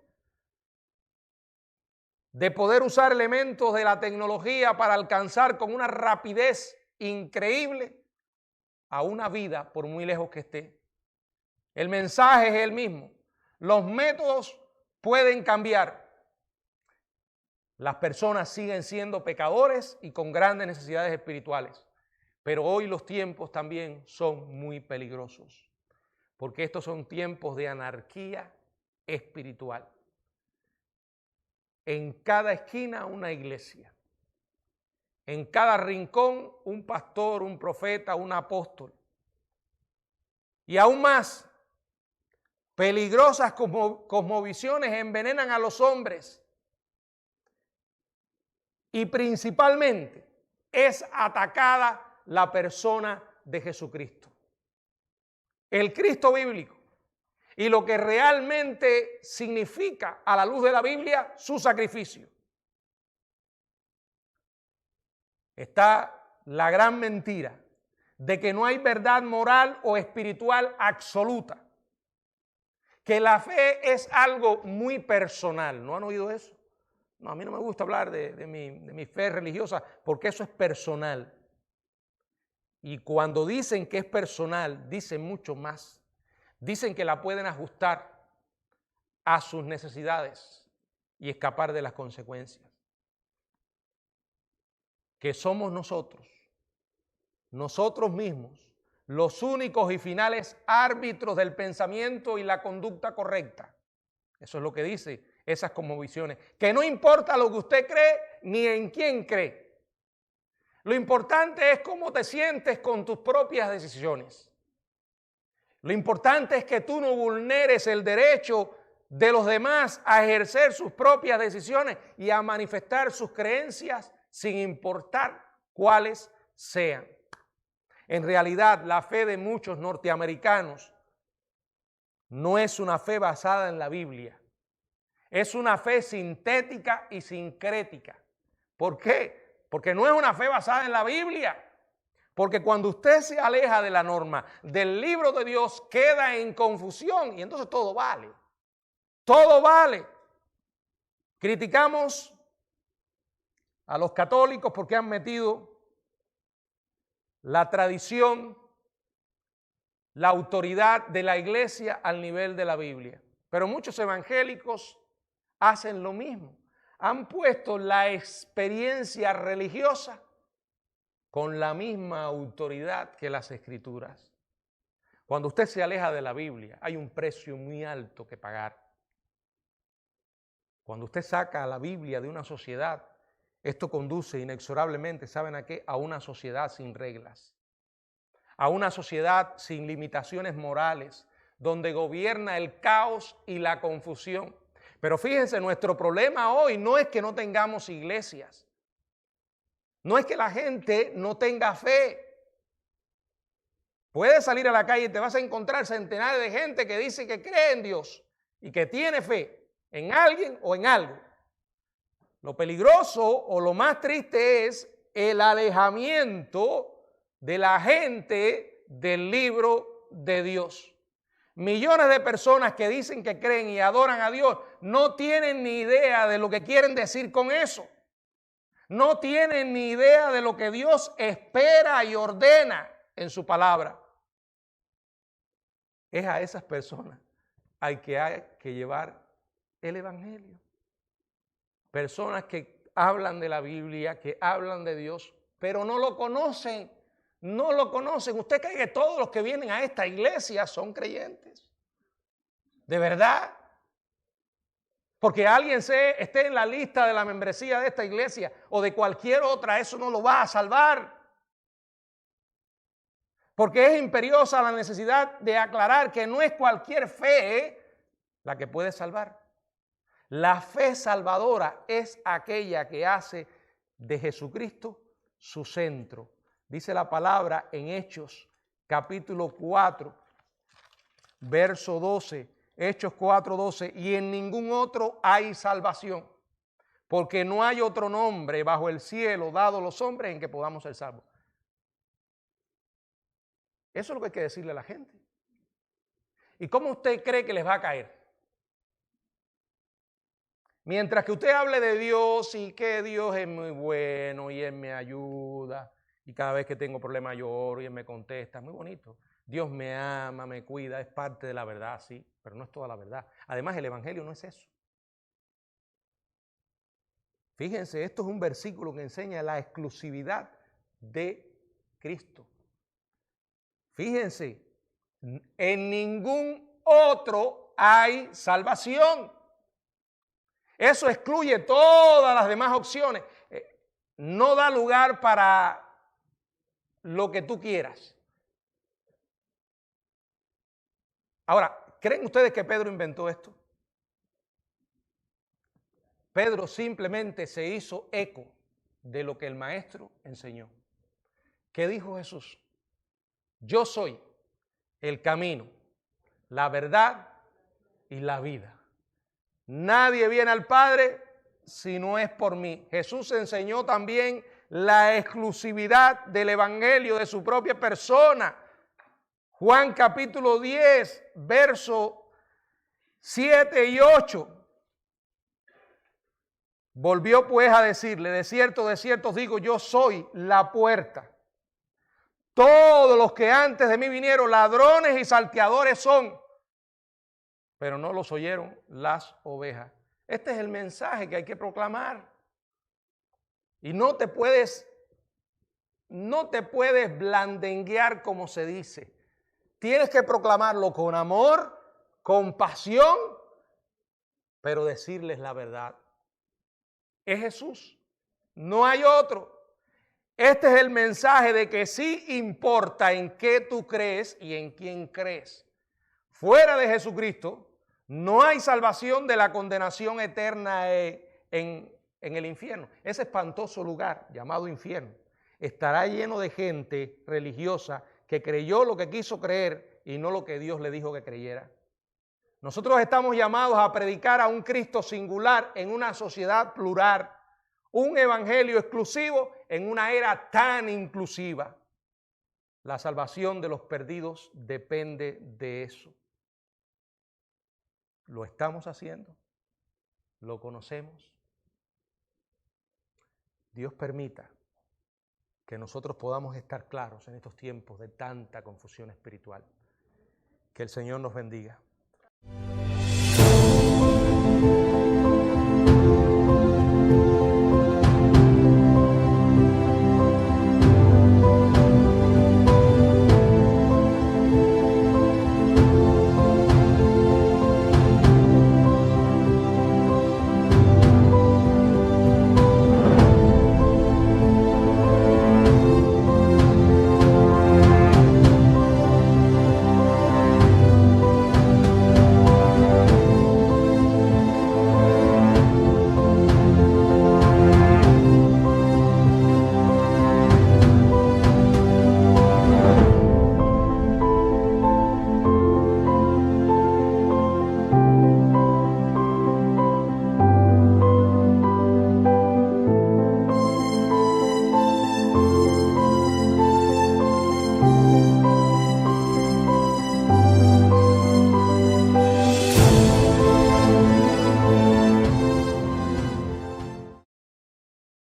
de poder usar elementos de la tecnología para alcanzar con una rapidez increíble a una vida por muy lejos que esté. El mensaje es el mismo. Los métodos pueden cambiar. Las personas siguen siendo pecadores y con grandes necesidades espirituales. Pero hoy los tiempos también son muy peligrosos, porque estos son tiempos de anarquía espiritual. En cada esquina una iglesia. En cada rincón un pastor, un profeta, un apóstol. Y aún más, peligrosas cosmovisiones envenenan a los hombres. Y principalmente es atacada la persona de Jesucristo. El Cristo bíblico. Y lo que realmente significa a la luz de la Biblia su sacrificio. Está la gran mentira de que no hay verdad moral o espiritual absoluta. Que la fe es algo muy personal. ¿No han oído eso? No, a mí no me gusta hablar de mi fe religiosa porque eso es personal. Y cuando dicen que es personal, dicen mucho más. Dicen que la pueden ajustar a sus necesidades y escapar de las consecuencias. Que somos nosotros mismos, los únicos y finales árbitros del pensamiento y la conducta correcta. Eso es lo que dice esas cosmovisiones. Que no importa lo que usted cree ni en quién cree. Lo importante es cómo te sientes con tus propias decisiones. Lo importante es que tú no vulneres el derecho de los demás a ejercer sus propias decisiones y a manifestar sus creencias sin importar cuáles sean. En realidad, la fe de muchos norteamericanos no es una fe basada en la Biblia. Es una fe sintética y sincrética. ¿Por qué? Porque no es una fe basada en la Biblia. Porque cuando usted se aleja de la norma, del libro de Dios, queda en confusión y entonces todo vale. Todo vale. Criticamos a los católicos porque han metido la tradición, la autoridad de la iglesia al nivel de la Biblia. Pero muchos evangélicos hacen lo mismo. han puesto la experiencia religiosa con la misma autoridad que las Escrituras. Cuando usted se aleja de la Biblia, hay un precio muy alto que pagar. Cuando usted saca a la Biblia de una sociedad, esto conduce inexorablemente, ¿saben a qué? A una sociedad sin reglas, a una sociedad sin limitaciones morales, donde gobierna el caos y la confusión. Pero fíjense, nuestro problema hoy no es que no tengamos iglesias, no es que la gente no tenga fe. Puedes salir a la calle y te vas a encontrar centenares de gente que dice que cree en Dios y que tiene fe en alguien o en algo. Lo peligroso o lo más triste es el alejamiento de la gente del libro de Dios. Millones de personas que dicen que creen y adoran a Dios no tienen ni idea de lo que quieren decir con eso. No tienen ni idea de lo que Dios espera y ordena en su palabra. Es a esas personas hay que llevar el evangelio. Personas que hablan de la Biblia, que hablan de Dios, pero no lo conocen. No lo conocen. ¿Usted cree que todos los que vienen a esta iglesia son creyentes? ¿De verdad? Porque alguien esté en la lista de la membresía de esta iglesia o de cualquier otra, eso no lo va a salvar. Porque es imperiosa la necesidad de aclarar que no es cualquier fe la que puede salvar. La fe salvadora es aquella que hace de Jesucristo su centro. Dice la palabra en Hechos, capítulo 4, verso 12. Hechos 4, 12. Y en ningún otro hay salvación, porque no hay otro nombre bajo el cielo dado a los hombres en que podamos ser salvos. Eso es lo que hay que decirle a la gente. ¿Y cómo usted cree que les va a caer? Mientras que usted hable de Dios y que Dios es muy bueno y Él me ayuda y cada vez que tengo problemas yo oro y Él me contesta, muy bonito. Dios me ama, me cuida, es parte de la verdad, sí, pero no es toda la verdad. Además, el Evangelio no es eso. Fíjense, esto es un versículo que enseña la exclusividad de Cristo. Fíjense, en ningún otro hay salvación. Eso excluye todas las demás opciones. No da lugar para lo que tú quieras. Ahora, ¿creen ustedes que Pedro inventó esto? Pedro simplemente se hizo eco de lo que el maestro enseñó. ¿Qué dijo Jesús? Yo soy el camino, la verdad y la vida. Nadie viene al Padre si no es por mí. Jesús enseñó también la exclusividad del Evangelio de su propia persona. Juan capítulo 10, versos 7 y 8. Volvió pues a decirle, de cierto os digo, yo soy la puerta. Todos los que antes de mí vinieron, ladrones y salteadores son, pero no los oyeron las ovejas. Este es el mensaje que hay que proclamar. Y no te puedes blandenguear como se dice. Tienes que proclamarlo con amor, con pasión, pero decirles la verdad. Es Jesús, no hay otro. Este es el mensaje de que sí importa en qué tú crees y en quién crees. Fuera de Jesucristo no hay salvación de la condenación eterna en el infierno. Ese espantoso lugar llamado infierno estará lleno de gente religiosa que creyó lo que quiso creer y no lo que Dios le dijo que creyera. Nosotros estamos llamados a predicar a un Cristo singular en una sociedad plural, un evangelio exclusivo en una era tan inclusiva. La salvación de los perdidos depende de eso. ¿Lo estamos haciendo? ¿Lo conocemos? Dios permita que nosotros podamos estar claros en estos tiempos de tanta confusión espiritual. Que el Señor nos bendiga.